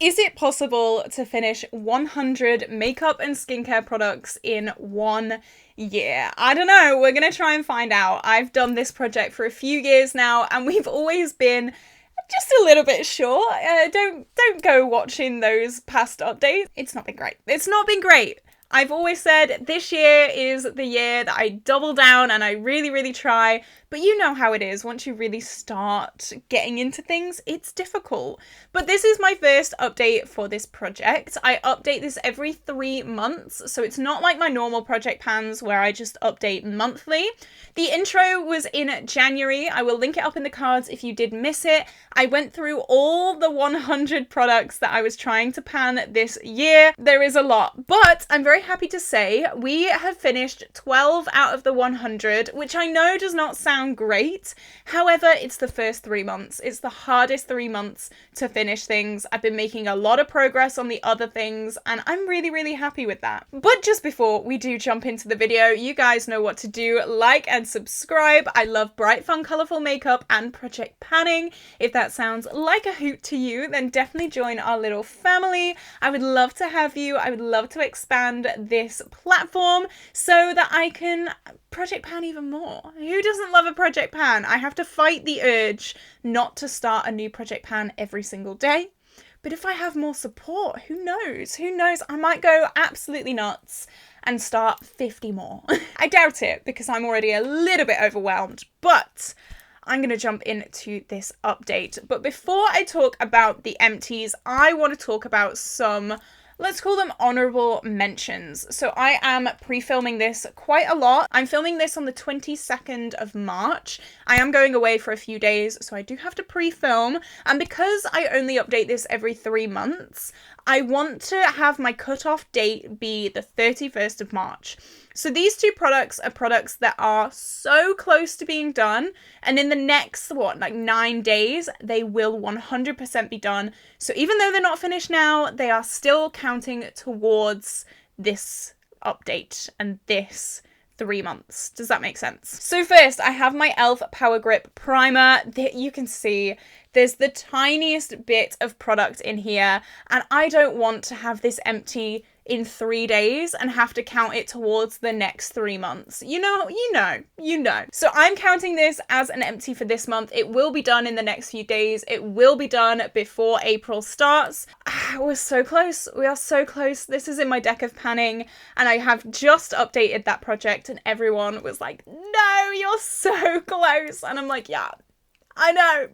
Is it possible to finish 100 makeup and skincare products in 1 year? I don't know. We're going to try and find out. I've done this project for a few years now, and we've always been just a little bit short. Don't go watching those past updates. It's not been great. It's not been great. I've always said this year is the year that I double down and I really, really try. But you know how it is. Once you really start getting into things, it's difficult. But this is my first update for this project. I update this every 3 months. So it's not like my normal project pans where I just update monthly. The intro was in January. I will link it up in the cards if you did miss it. I went through all the 100 products that I was trying to pan this year. There is a lot, but I'm very happy to say we have finished 12 out of the 100, which I know does not sound great. However, it's the first 3 months. It's the hardest 3 months to finish things. I've been making a lot of progress on the other things, and I'm really, really happy with that. But just before we do jump into the video, you guys know what to do. Like and subscribe. I love bright, fun, colourful makeup and project panning. If that sounds like a hoot to you, then definitely join our little family. I would love to have you. I would love to expand this platform so that I can project pan even more. Who doesn't love a project pan? I have to fight the urge not to start a new project pan every single day. But if I have more support, who knows? Who knows? I might go absolutely nuts and start 50 more. I doubt it because I'm already a little bit overwhelmed, but I'm going to jump into this update. But before I talk about the empties, I want to talk about some, let's call them honorable mentions. So I am pre-filming this quite a lot. I'm filming this on the 22nd of March. I am going away for a few days, so I do have to pre-film. And because I only update this every 3 months, I want to have my cutoff date be the 31st of March. So these two products are products that are so close to being done. And in the next, 9 days, they will 100% be done. So even though they're not finished now, they are still counting towards this update and this 3 months. Does that make sense? So first, I have my e.l.f. Power Grip Primer that you can see. There's the tiniest bit of product in here, and I don't want to have this empty in 3 days and have to count it towards the next 3 months. You know. So I'm counting this as an empty for this month. It will be done in the next few days. It will be done before April starts. We're so close. We are so close. This is in my deck of panning, and I have just updated that project, and everyone was like, no, you're so close. And I'm like, yeah, I know.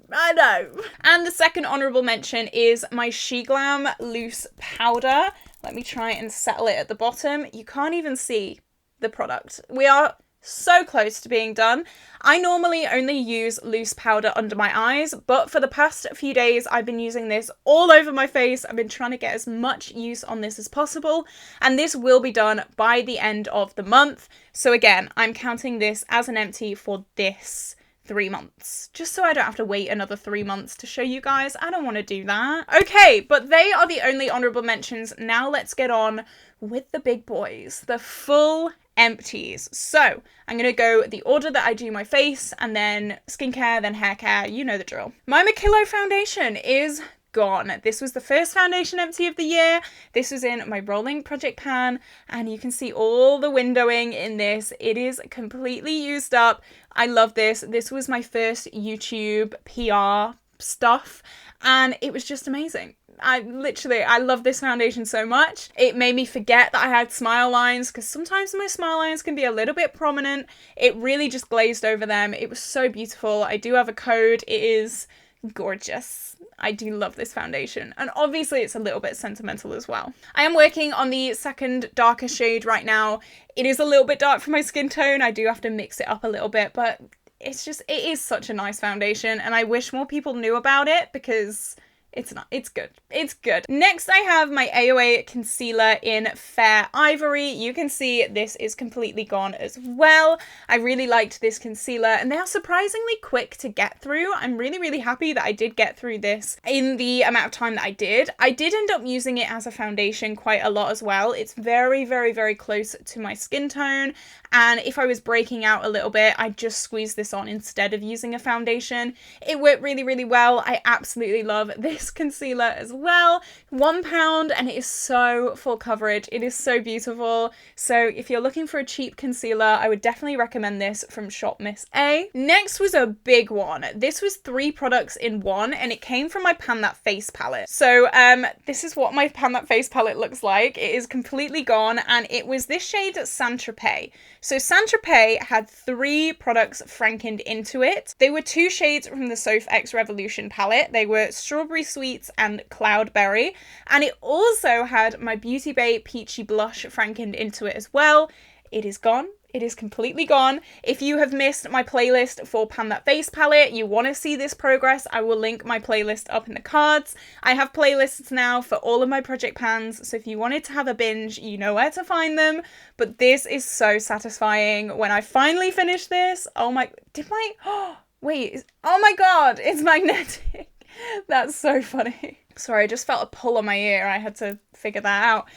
And the second honorable mention is my SheGlam loose powder. Let me try and settle it at the bottom. You can't even see the product. We are so close to being done. I normally only use loose powder under my eyes, but for the past few days, I've been using this all over my face. I've been trying to get as much use on this as possible, and this will be done by the end of the month. So again, I'm counting this as an empty for this 3 months, just so I don't have to wait another 3 months to show you guys. I don't want to do that. Okay, but they are the only honorable mentions. Now let's get on with the big boys, the full empties. So I'm going to go the order that I do my face, and then skincare, then hair care. You know the drill. My Kiko foundation is gone. This was the first foundation empty of the year. This was in my rolling project pan, and you can see all the windowing in this. It is completely used up. I love this. This was my first YouTube PR stuff, and it was just amazing. I love this foundation so much. It made me forget that I had smile lines, because sometimes my smile lines can be a little bit prominent. It really just glazed over them. It was so beautiful. I do have a code. It is gorgeous. I do love this foundation, and obviously it's a little bit sentimental as well. I am working on the second darker shade right now. It is a little bit dark for my skin tone. I do have to mix it up a little bit, but it is such a nice foundation, and I wish more people knew about it because it's good. Next, I have my AOA concealer in Fair Ivory. You can see this is completely gone as well. I really liked this concealer, and they are surprisingly quick to get through. I'm really, really happy that I did get through this in the amount of time that I did. I did end up using it as a foundation quite a lot as well. It's very, very, very close to my skin tone, and if I was breaking out a little bit, I'd just squeeze this on instead of using a foundation. It worked really, really well. I absolutely love this this concealer as well. £1 and it is so full coverage. It is so beautiful. So if you're looking for a cheap concealer, I would definitely recommend this from Shop Miss A. Next was a big one. This was 3 products in one and it came from my Pan That Face palette. So this is what my Pan That Face palette looks like. It is completely gone and it was this shade Saint-Tropez. So Saint-Tropez had 3 products frankened into it. They were 2 shades from the Soph X Revolution palette. They were Strawberry Sweets and Cloudberry. And it also had my Beauty Bay Peachy Blush frankened into it as well. It is gone. It is completely gone. If you have missed my playlist for Pan That Face palette, you want to see this progress, I will link my playlist up in the cards. I have playlists now for all of my project pans, so if you wanted to have a binge, you know where to find them. But this is so satisfying. When I finally finish this, oh my god, it's magnetic. That's so funny. Sorry, I just felt a pull on my ear. I had to figure that out.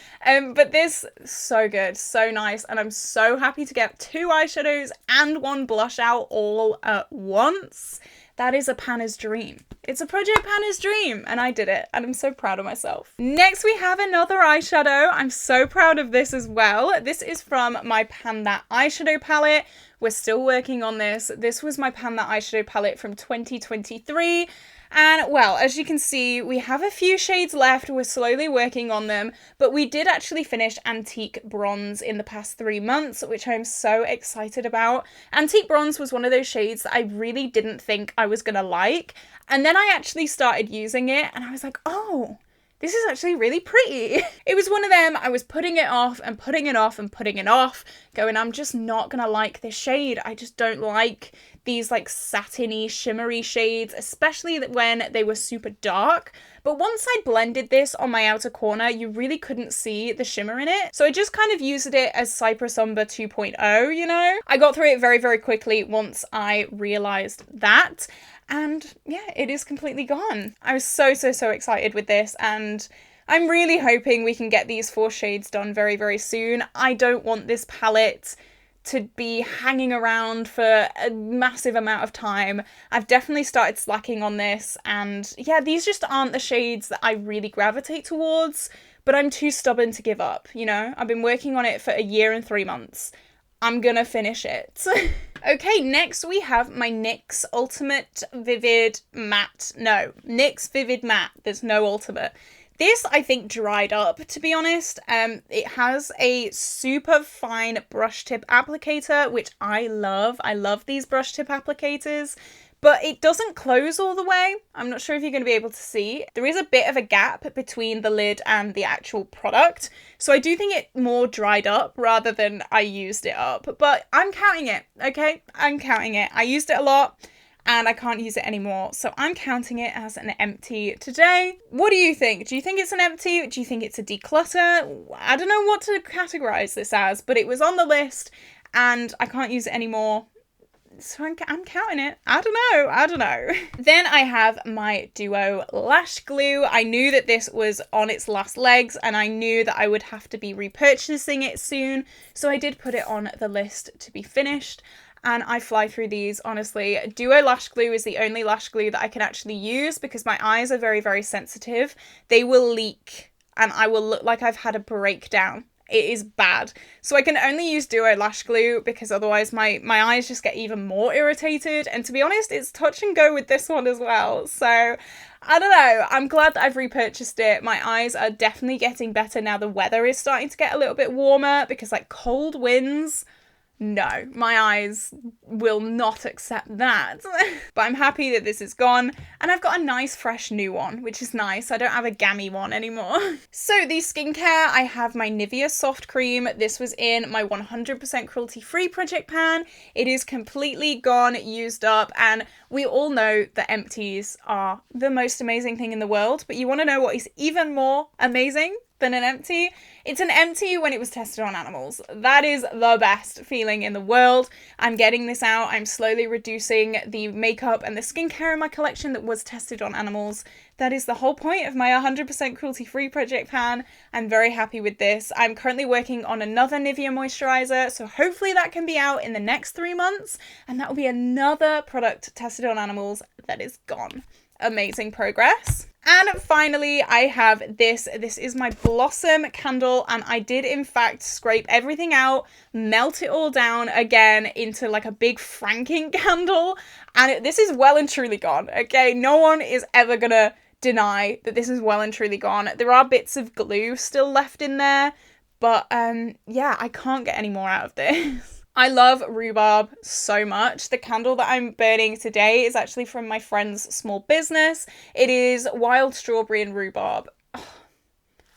But this, so good, so nice. And I'm so happy to get 2 eyeshadows and 1 blush out all at once. That is a panner's dream. It's a project panner's dream. And I did it. And I'm so proud of myself. Next, we have another eyeshadow. I'm so proud of this as well. This is from my Pan That eyeshadow palette. We're still working on this. This was my Pan That eyeshadow palette from 2023. And well, as you can see, we have a few shades left. We're slowly working on them, but we did actually finish Antique Bronze in the past 3 months, which I'm so excited about. Antique Bronze was one of those shades that I really didn't think I was gonna like. And then I actually started using it and I was like, oh, this is actually really pretty. It was one of them, I was putting it off and putting it off and putting it off, going, I'm just not gonna like this shade. I just don't like these like satiny, shimmery shades, especially when they were super dark. But once I blended this on my outer corner, you really couldn't see the shimmer in it. So I just kind of used it as Cypress Umber 2.0, you know? I got through it very, very quickly once I realized that. And yeah, it is completely gone. I was so excited with this and I'm really hoping we can get these 4 shades done very, very soon. I don't want this palette to be hanging around for a massive amount of time. I've definitely started slacking on this and yeah, these just aren't the shades that I really gravitate towards, but I'm too stubborn to give up, you know? I've been working on it for 1 year and 3 months. I'm gonna finish it. Okay, next we have my NYX Ultimate Vivid Matte. No, NYX Vivid Matte. There's no Ultimate. This, I think, dried up, to be honest. It has a super fine brush tip applicator, which I love. I love these brush tip applicators, but it doesn't close all the way. I'm not sure if you're going to be able to see. There is a bit of a gap between the lid and the actual product. So I do think it more dried up rather than I used it up, but I'm counting it, okay? I'm counting it. I used it a lot and I can't use it anymore. So I'm counting it as an empty today. What do you think? Do you think it's an empty? Do you think it's a declutter? I don't know what to categorize this as, but it was on the list and I can't use it anymore. So I'm counting it. I don't know. Then I have my Duo Lash Glue. I knew that this was on its last legs and I knew that I would have to be repurchasing it soon. So I did put it on the list to be finished. And I fly through these, honestly. Duo Lash Glue is the only lash glue that I can actually use because my eyes are very, very sensitive. They will leak and I will look like I've had a breakdown. It is bad. So I can only use Duo Lash Glue because otherwise my eyes just get even more irritated. And to be honest, it's touch and go with this one as well. So I don't know. I'm glad that I've repurchased it. My eyes are definitely getting better now the weather is starting to get a little bit warmer because like cold winds, no, my eyes will not accept that. But I'm happy that this is gone and I've got a nice fresh new one, which is nice. I don't have a gammy one anymore. So the skincare, I have my Nivea Soft Cream. This was in my 100% cruelty-free project pan. It is completely gone, used up, and we all know that empties are the most amazing thing in the world, but you want to know what is even more amazing than an empty? It's an empty when it was tested on animals. That is the best feeling in the world. I'm getting this out. I'm slowly reducing the makeup and the skincare in my collection that was tested on animals. That is the whole point of my 100% cruelty-free project pan. I'm very happy with this. I'm currently working on another Nivea moisturizer, so hopefully that can be out in the next 3 months, and that will be another product tested on animals that is gone. Amazing progress. And finally, I have this. This is my Blossom candle, and I did in fact scrape everything out, melt it all down again into like a big franking candle, and this is well and truly gone, okay? No one is ever gonna deny that this is well and truly gone. There are bits of glue still left in there, but yeah, I can't get any more out of this. I love rhubarb so much. The candle that I'm burning today is actually from my friend's small business. It is wild strawberry and rhubarb. Oh,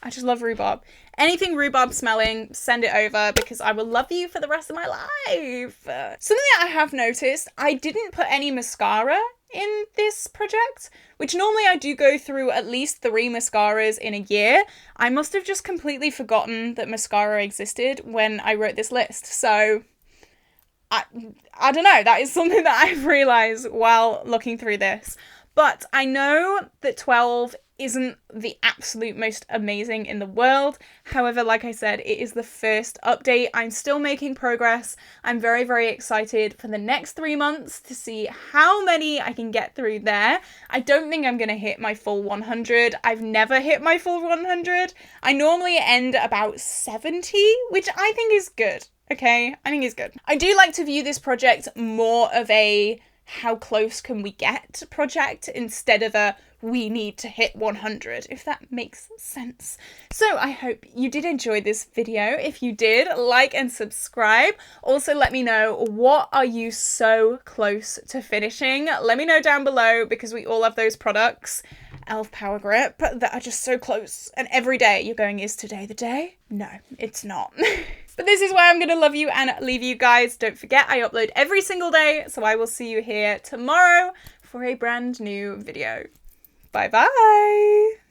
I just love rhubarb. Anything rhubarb smelling, send it over because I will love you for the rest of my life. Something that I have noticed, I didn't put any mascara in this project, which normally I do go through at least 3 mascaras in a year. I must have just completely forgotten that mascara existed when I wrote this list. So I don't know, that is something that I've realised while looking through this. But I know that 12 isn't the absolute most amazing in the world. However, like I said, it is the first update. I'm still making progress. I'm very, very excited for the next 3 months to see how many I can get through there. I don't think I'm going to hit my full 100. I've never hit my full 100. I normally end about 70, which I think is good. Okay, I think it's good. I do like to view this project more of a how close can we get project instead of a we need to hit 100, if that makes sense. So I hope you did enjoy this video. If you did, like and subscribe. Also let me know, what are you so close to finishing? Let me know down below because we all have those products, e.l.f. Power Grip, that are just so close. And every day you're going, is today the day? No, it's not. But this is why I'm going to love you and leave you guys. Don't forget, I upload every single day, so I will see you here tomorrow for a brand new video. Bye bye!